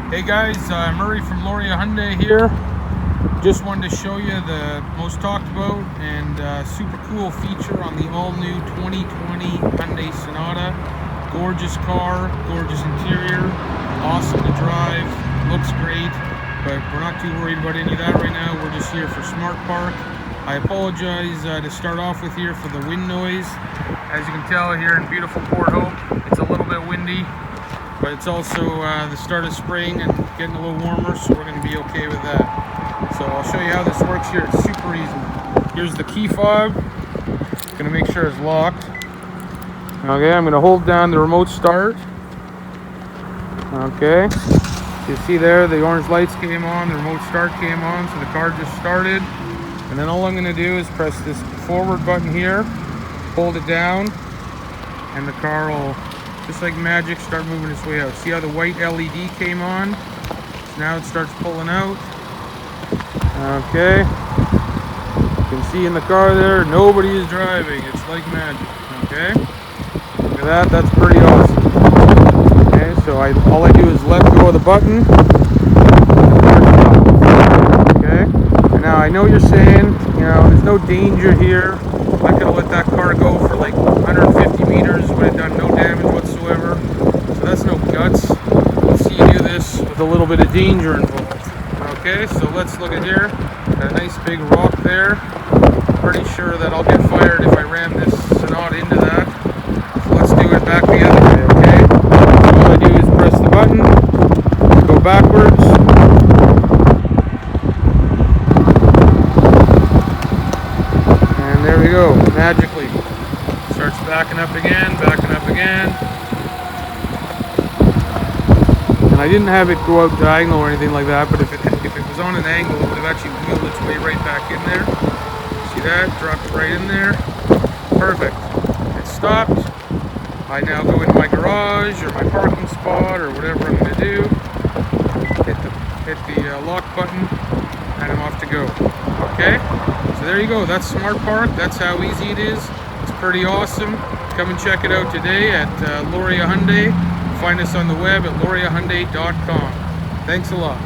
Hey guys, Murray from Lauria Hyundai here. Just wanted to show you the most talked about and super cool feature on the all-new 2020 Hyundai Sonata. Gorgeous car, gorgeous interior, awesome to drive, looks great, but we're not too worried about any of that right now. We're just here for Smart Park. I apologize to start off with here for the wind noise. As you can tell here in beautiful Port Hope, it's a little bit windy, but it's also the start of spring and getting a little warmer, so we're going to be okay with that. So I'll show you how this works here. It's super easy. Here's the key fob. Going to make sure it's locked. Okay, I'm going to hold down the remote start. Okay, you see there the orange lights came on, the remote start came on, so the car just started. And then all I'm going to do is press this forward button here, hold it down, and the car will, just like magic, start moving its way out. See how the white LED came on? So now it starts pulling out. Okay. You can see in the car there, nobody is driving. It's like magic. Okay. Look at that. That's pretty awesome. Okay. So all I do is let go of the button. Okay. And now I know you're saying, there's no danger here. I could have let that car go for like 150 meters, would have done no damage whatsoever. So that's no guts. Let's see you do this with a little bit of danger involved. Okay, so let's look at here. Got a nice big rock there. Pretty sure that I'll get fired if I ram this Sonata into that. So let's do it back the other way, okay? So all I do is press the button, go backwards. And there we go, magically. Starts backing up again, backing up again. And I didn't have it go out diagonal or anything like that, but if it was on an angle, it would have actually wheeled its way right back in there. See that? Dropped it right in there. Perfect. It stopped. I now go into my garage or my parking spot or whatever I'm going to do. Hit the lock button, and I'm off to go. Okay? So there you go. That's Smart Park. That's how easy it is. It's pretty awesome. Come and check it out today at Lauria Hyundai. Find us on the web at lauriahyundai.com. Thanks a lot.